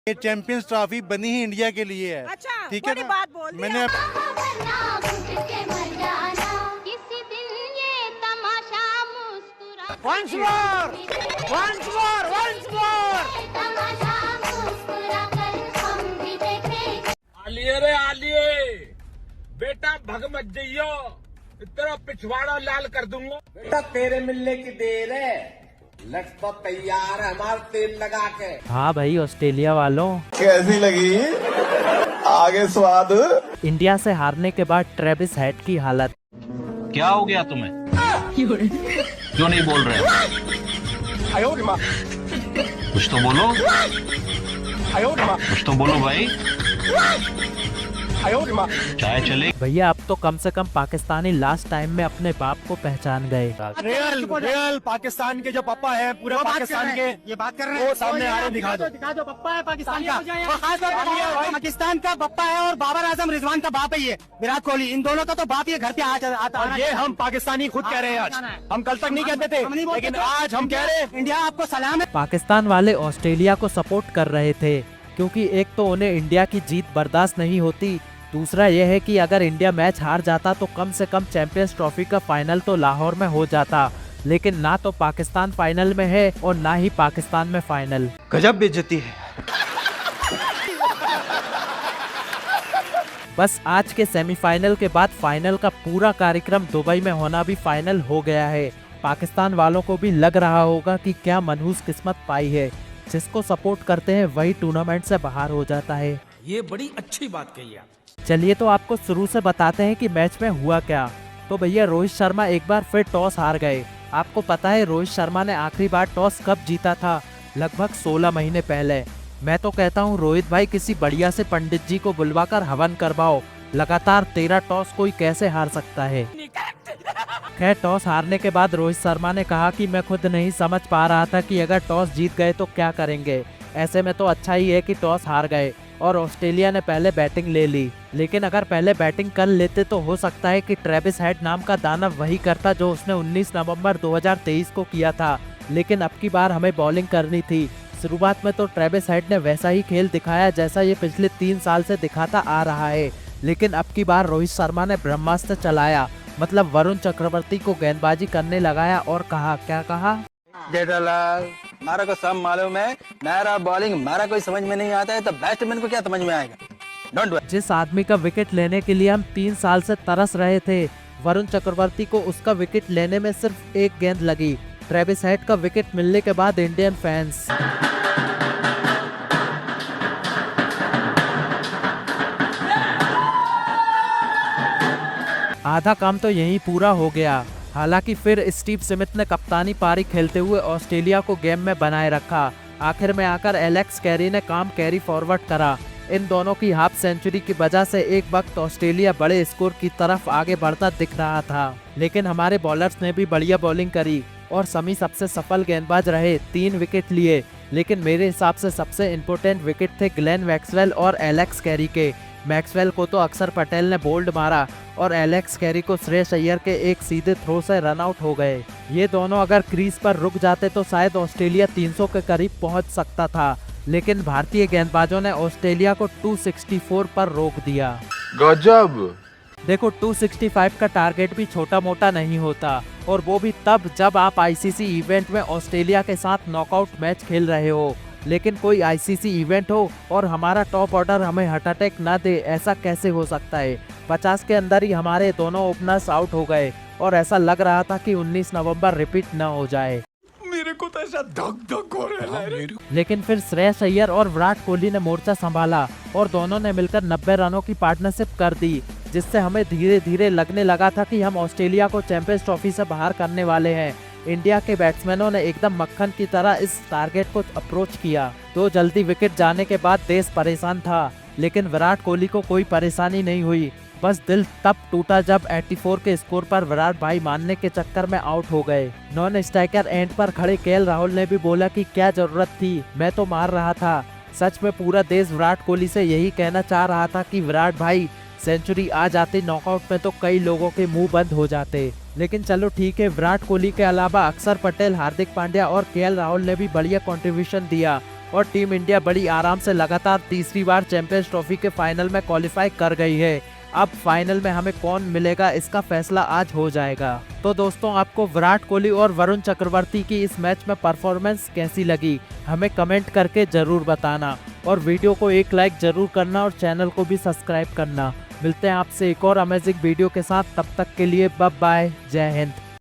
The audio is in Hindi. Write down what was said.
ये चैंपियंस ट्रॉफी बनी ही इंडिया के लिए है। अच्छा, ठीक है ना? बात बोल दी मैंने आलिए रे आलिए, बेटा भग मत जइयो, तेरा पिछवाड़ा लाल कर दूंगा। बेटा तेरे मिलने की देर है, लक्ष्य तो तैयार है हमारा तेल लगा के। हाँ भाई ऑस्ट्रेलिया वालों, कैसी लगी आगे स्वाद? इंडिया से हारने के बाद ट्रेविस हेड की हालत। क्या हो गया तुम्हें? क्यों नहीं बोल रहे? कुछ तो बोलो, कुछ तो बोलो भाई। चाय चले भैया अब तो कम से कम पाकिस्तानी लास्ट टाइम में अपने बाप को पहचान गए। रियल पाकिस्तान के जो पापा है, पूरे पाकिस्तान के ये बात कर रहे हैं, वो सामने आ रहे, दिखा दो पप्पा है पाकिस्तान का, और खास तौर पर पाकिस्तान का पप्पा है और बाबर आजम रिजवान का बाप है ये विराट कोहली। इन दोनों का तो बाप ये घर पे आता और ये हम पाकिस्तानी खुद कह रहे हैं आज। हम कल तक नहीं कहते थे, लेकिन आज हम कह रहे हैं। इंडिया आपको सलाम है। पाकिस्तान वाले ऑस्ट्रेलिया को सपोर्ट कर रहे थे क्योंकि एक तो उन्हें इंडिया की जीत बर्दाश्त नहीं होती, दूसरा यह है कि अगर इंडिया मैच हार जाता तो कम से कम चैंपियंस ट्रॉफी का फाइनल तो लाहौर में हो जाता। लेकिन ना तो पाकिस्तान फाइनल में है और ना ही पाकिस्तान में फाइनल। गजब बेइज्जती है। बस आज के सेमीफाइनल के बाद फाइनल का पूरा कार्यक्रम दुबई में होना भी फाइनल हो गया है। पाकिस्तान वालों को भी लग रहा होगा कि क्या मनहूस किस्मत पाई है, जिसको सपोर्ट करते हैं वही टूर्नामेंट से बाहर हो जाता है। ये बड़ी अच्छी बात कही आप। चलिए तो आपको शुरू से बताते हैं कि मैच में हुआ क्या। तो भैया रोहित शर्मा एक बार फिर टॉस हार गए। आपको पता है रोहित शर्मा ने आखिरी बार टॉस कब जीता था? लगभग 16 महीने पहले। मैं तो कहता हूँ रोहित भाई किसी बढ़िया से पंडित जी को बुलवाकर हवन करवाओ। लगातार 13 टॉस कोई कैसे हार सकता है? खैर टॉस हारने के बाद रोहित शर्मा ने कहा कि मैं खुद नहीं समझ पा रहा था कि अगर टॉस जीत गए तो क्या करेंगे। ऐसे में तो अच्छा ही है कि टॉस हार गए और ऑस्ट्रेलिया ने पहले बैटिंग ले ली। लेकिन अगर पहले बैटिंग कर लेते तो हो सकता है कि ट्रेविस हेड नाम का दानव वही करता जो उसने 19 नवंबर 2023 को किया था। लेकिन अब की बार हमें बॉलिंग करनी थी। शुरुआत में तो ट्रेविस हेड ने वैसा ही खेल दिखाया जैसा ये पिछले 3 साल से दिखाता आ रहा है। लेकिन अब की बार रोहित शर्मा ने ब्रह्मास्त्र चलाया, मतलब वरुण चक्रवर्ती को गेंदबाजी करने लगाया और कहा, क्या कहा? जेठालाल मारा को सब मालूम है, मेरा बॉलिंग मारा कोई समझ में नहीं आता है तो बैट्समैन को क्या समझ में आएगा। Don't worry. जिस आदमी का विकेट लेने के लिए हम 3 साल से तरस रहे थे, वरुण चक्रवर्ती को उसका विकेट लेने में सिर्फ एक गेंद लगी। ट्रेविस हेड का विकेट मिलने के बाद इंडियन फैंस आधा काम तो यही पूरा हो गया। हालांकि फिर स्टीव स्मिथ ने कप्तानी पारी खेलते हुए ऑस्ट्रेलिया को गेम में बनाए रखा। आखिर में आकर एलेक्स कैरी ने काम कैरी फॉरवर्ड करा। इन दोनों की हाफ सेंचुरी की वजह से एक वक्त ऑस्ट्रेलिया बड़े स्कोर की तरफ आगे बढ़ता दिख रहा था। लेकिन हमारे बॉलर्स ने भी बढ़िया बॉलिंग करी और समी सबसे सफल गेंदबाज रहे, 3 विकेट लिए। लेकिन मेरे हिसाब से सबसे इम्पोर्टेंट विकेट थे ग्लेन मैक्सवेल और एलेक्स कैरी के। मैक्सवेल को तो अक्षर पटेल ने बोल्ड मारा और एलेक्स कैरी को श्रेयस अय्यर के एक सीधे थ्रो से रन आउट हो गए। ये दोनों अगर क्रीज पर रुक जाते तो शायद ऑस्ट्रेलिया 300 के करीब पहुंच सकता था। लेकिन भारतीय गेंदबाजों ने ऑस्ट्रेलिया को 264 पर रोक दिया। गजब। देखो 265 का टारगेट भी छोटा मोटा नहीं होता, और वो भी तब जब आप आईसीसी इवेंट में ऑस्ट्रेलिया के साथ नॉकआउट मैच खेल रहे हो। लेकिन कोई आईसीसी इवेंट हो और हमारा टॉप ऑर्डर हमें हार्ट अटैक ना दे, ऐसा कैसे हो सकता है? 50 के अंदर ही हमारे दोनों ओपनर्स आउट हो गए और ऐसा लग रहा था कि 19 नवंबर रिपीट न हो जाए। मेरे को तो ऐसा धक धक हो रहा है। लेकिन फिर श्रेयस अय्यर और विराट कोहली ने मोर्चा संभाला और दोनों ने मिलकर 90 रनों की पार्टनरशिप कर दी, जिससे हमें धीरे धीरे लगने लगा था कि हम ऑस्ट्रेलिया को चैंपियंस ट्रॉफी से बाहर करने वाले हैं। इंडिया के बैट्समैनों ने एकदम मक्खन की तरह इस टारगेट को अप्रोच किया। 2 जल्दी विकेट जाने के बाद देश परेशान था, लेकिन विराट कोहली को कोई परेशानी नहीं हुई। बस दिल तब टूटा जब 84 के स्कोर पर विराट भाई मानने के चक्कर में आउट हो गए। नॉन स्ट्राइकर एंड पर खड़े केएल राहुल ने भी बोला कि क्या जरूरत थी, मैं तो मार रहा था। सच में पूरा देश विराट कोहली से यही कहना चाह रहा था कि विराट भाई सेंचुरी आ जाती नॉकआउट में तो कई लोगों के मुंह बंद हो जाते। लेकिन चलो ठीक है, विराट कोहली के अलावा अक्षर पटेल, हार्दिक पांड्या और केएल राहुल ने भी बढ़िया कंट्रीब्यूशन दिया और टीम इंडिया बड़ी आराम से लगातार तीसरी बार चैंपियंस ट्रॉफी के फाइनल में क्वालिफाई कर गई है। अब फाइनल में हमें कौन मिलेगा इसका फैसला आज हो जाएगा। तो दोस्तों, आपको विराट कोहली और वरुण चक्रवर्ती की इस मैच में परफॉर्मेंस कैसी लगी हमें कमेंट करके जरूर बताना, और वीडियो को एक लाइक जरूर करना और चैनल को भी सब्सक्राइब करना। मिलते हैं आपसे एक और अमेजिंग वीडियो के साथ, तब तक के लिए बाय बाय, जय हिंद।